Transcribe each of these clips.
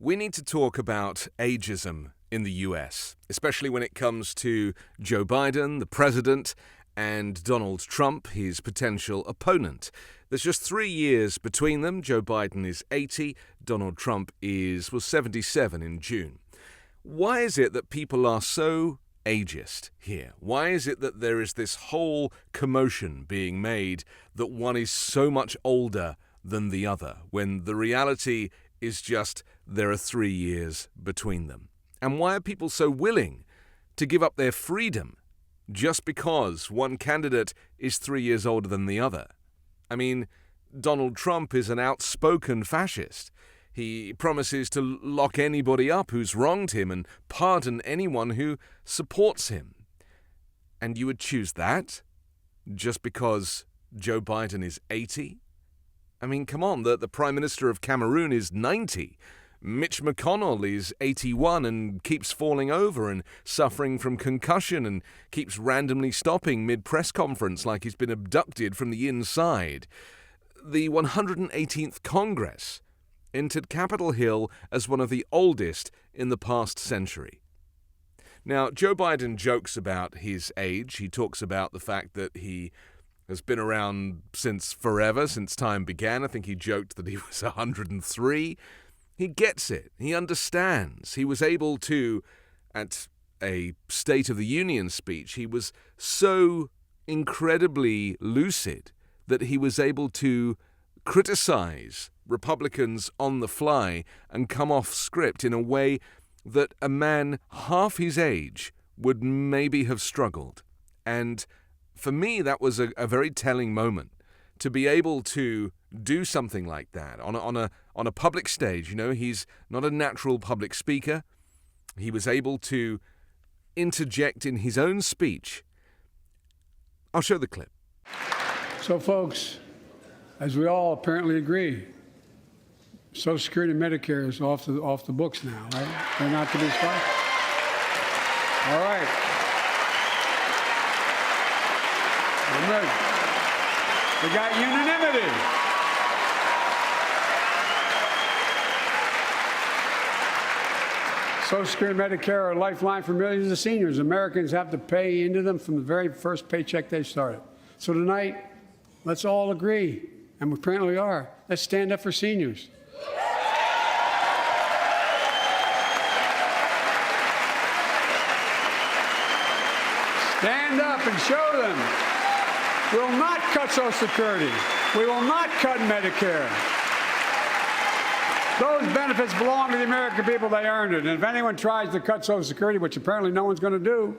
We need to talk about ageism in the US, especially when it comes to Joe Biden, the president, and Donald Trump, his potential opponent. There's just 3 years between them. Joe Biden is 80, Donald Trump was 77 in June. Why is it that people are so ageist here? Why is it that there is this whole commotion being made that one is so much older than the other, when the reality is just there are 3 years between them? And why are people so willing to give up their freedom just because one candidate is 3 years older than the other? I mean, Donald Trump is an outspoken fascist. He promises to lock anybody up who's wronged him and pardon anyone who supports him. And you would choose that just because Joe Biden is 80? I mean, come on, the Prime Minister of Cameroon is 90. Mitch McConnell is 81 and keeps falling over and suffering from concussion and keeps randomly stopping mid-press conference like he's been abducted from the inside. The 118th Congress entered Capitol Hill as one of the oldest in the past century. Now, Joe Biden jokes about his age. He talks about the fact that he has been around since forever, since time began. I think he joked that he was 103. He gets it. He understands. He was able to, at a State of the Union speech, he was so incredibly lucid that he was able to criticize Republicans on the fly and come off script in a way that a man half his age would maybe have struggled. And for me, that was a very telling moment, to be able to do something like that on a public stage. You know, he's not a natural public speaker. He was able to interject in his own speech. I'll show the clip. So, folks, as we all apparently agree, Social Security and Medicare is off the books now, right? They're not to be stopped. All right. I'm ready. We got unanimity. Social Security and Medicare are a lifeline for millions of seniors. Americans have to pay into them from the very first paycheck they started. So tonight, let's all agree, and we apparently are, let's stand up for seniors. Stand up and show them. We will not cut Social Security. We will not cut Medicare. Those benefits belong to the American people. They earned it. And if anyone tries to cut Social Security, which apparently no one's going to do,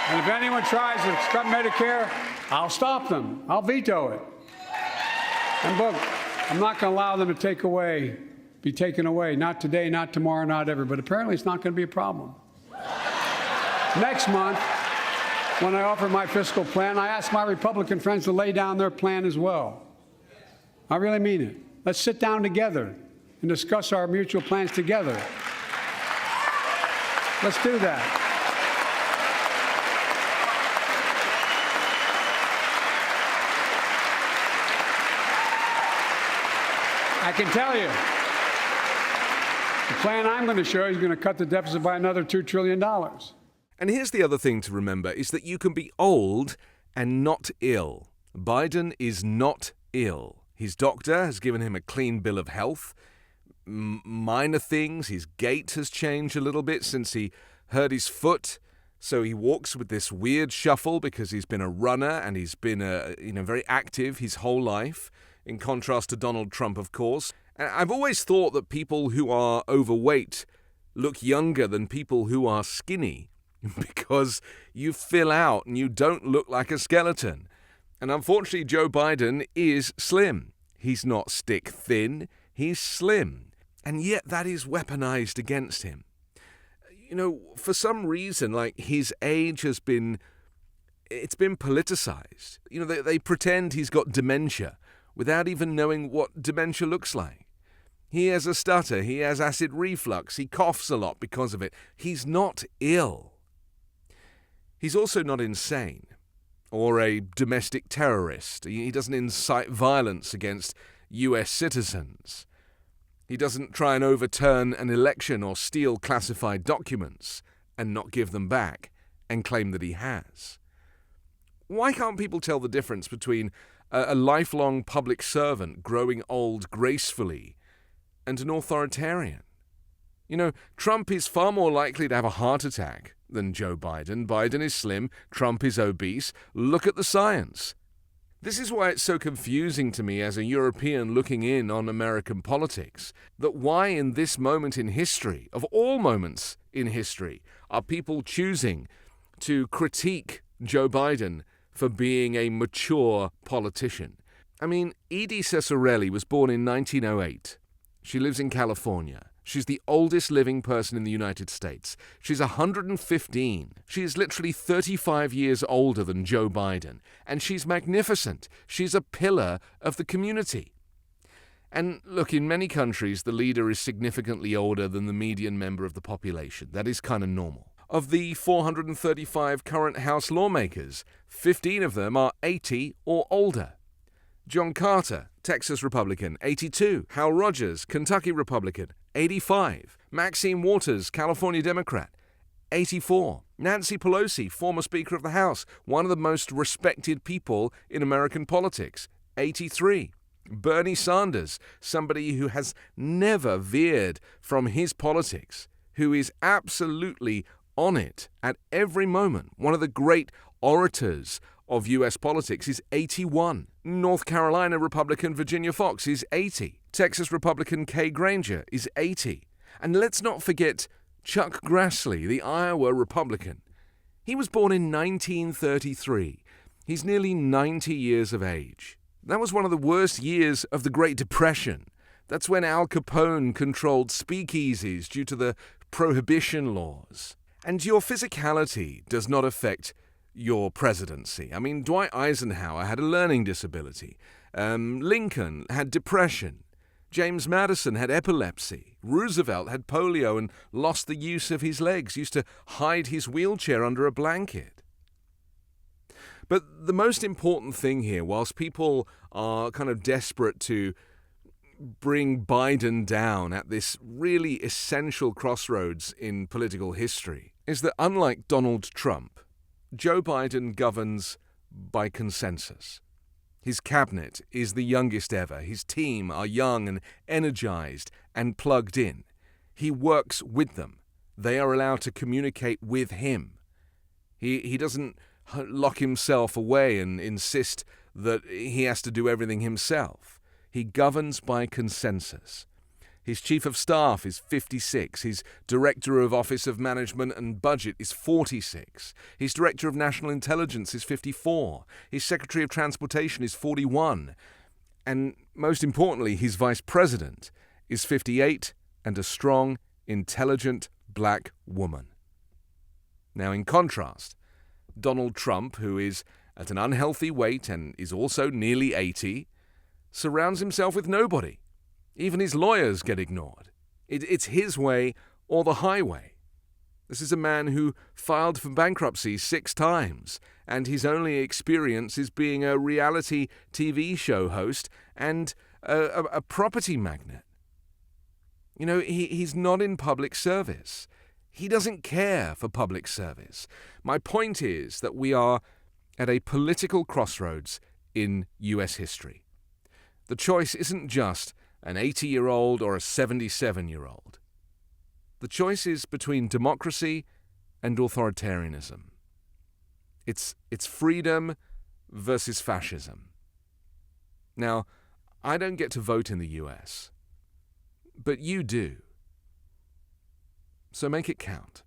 and if anyone tries to cut Medicare, I'll stop them. I'll veto it. And look, I'm not going to allow them to be taken away. Not today, not tomorrow, not ever. But apparently it's not going to be a problem. Next month, when I offer my fiscal plan, I ask my Republican friends to lay down their plan as well. I really mean it. Let's sit down together and discuss our mutual plans together. Let's do that. I can tell you, the plan I'm going to show you is going to cut the deficit by another $2 trillion. And here's the other thing to remember, is that you can be old and not ill. Biden is not ill. His doctor has given him a clean bill of health. Minor things, his gait has changed a little bit since he hurt his foot. So he walks with this weird shuffle because he's been a runner and he's been very active his whole life, in contrast to Donald Trump, of course. And I've always thought that people who are overweight look younger than people who are skinny, because you fill out and you don't look like a skeleton. And unfortunately, Joe Biden is slim. He's not stick thin, he's slim. And yet that is weaponized against him. You know, for some reason, like, his age has been politicized. You know, they pretend he's got dementia without even knowing what dementia looks like. He has a stutter, he has acid reflux, he coughs a lot because of it. He's not ill. He's also not insane or a domestic terrorist. He doesn't incite violence against US citizens. He doesn't try and overturn an election or steal classified documents and not give them back and claim that he has. Why can't people tell the difference between a lifelong public servant growing old gracefully and an authoritarian? You know, Trump is far more likely to have a heart attack than Joe Biden. Biden is slim, Trump is obese. Look at the science. This is why it's so confusing to me as a European looking in on American politics, that why in this moment in history, of all moments in history, are people choosing to critique Joe Biden for being a mature politician. I mean, Edie Cesarelli was born in 1908. She lives in California. She's the oldest living person in the United States. She's 115. She is literally 35 years older than Joe Biden. And she's magnificent. She's a pillar of the community. And look, in many countries, the leader is significantly older than the median member of the population. That is kind of normal. Of the 435 current House lawmakers, 15 of them are 80 or older. John Carter, Texas Republican, 82. Hal Rogers, Kentucky Republican, 85. Maxine Waters, California Democrat, 84. Nancy Pelosi, former Speaker of the House, one of the most respected people in American politics, 83. Bernie Sanders, somebody who has never veered from his politics, who is absolutely on it at every moment. One of the great orators of U.S. politics is 81. North Carolina Republican Virginia Foxx is 80. Texas Republican Kay Granger is 80. And let's not forget Chuck Grassley, the Iowa Republican. He was born in 1933. He's nearly 90 years of age. That was one of the worst years of the Great Depression. That's when Al Capone controlled speakeasies due to the prohibition laws. And your physicality does not affect your presidency. I mean, Dwight Eisenhower had a learning disability. Lincoln had depression. James Madison had epilepsy. Roosevelt had polio and lost the use of his legs, used to hide his wheelchair under a blanket. But the most important thing here, whilst people are kind of desperate to bring Biden down at this really essential crossroads in political history, is that unlike Donald Trump, Joe Biden governs by consensus. His cabinet is the youngest ever. His team are young and energized and plugged in. He works with them. They are allowed to communicate with him. He doesn't lock himself away and insist that he has to do everything himself. He governs by consensus. His chief of staff is 56. His director of Office of Management and Budget is 46. His director of National Intelligence is 54. His secretary of Transportation is 41. And most importantly, his vice president is 58 and a strong, intelligent black woman. Now, in contrast, Donald Trump, who is at an unhealthy weight and is also nearly 80, surrounds himself with nobody. Even his lawyers get ignored. It's his way or the highway. This is a man who filed for bankruptcy 6 times, and his only experience is being a reality TV show host and a property magnate. You know, he's not in public service. He doesn't care for public service. My point is that we are at a political crossroads in U.S. history. The choice isn't just an 80-year-old or a 77-year-old. The choice is between democracy and authoritarianism. It's freedom versus fascism. Now, I don't get to vote in the U.S., but you do. So make it count.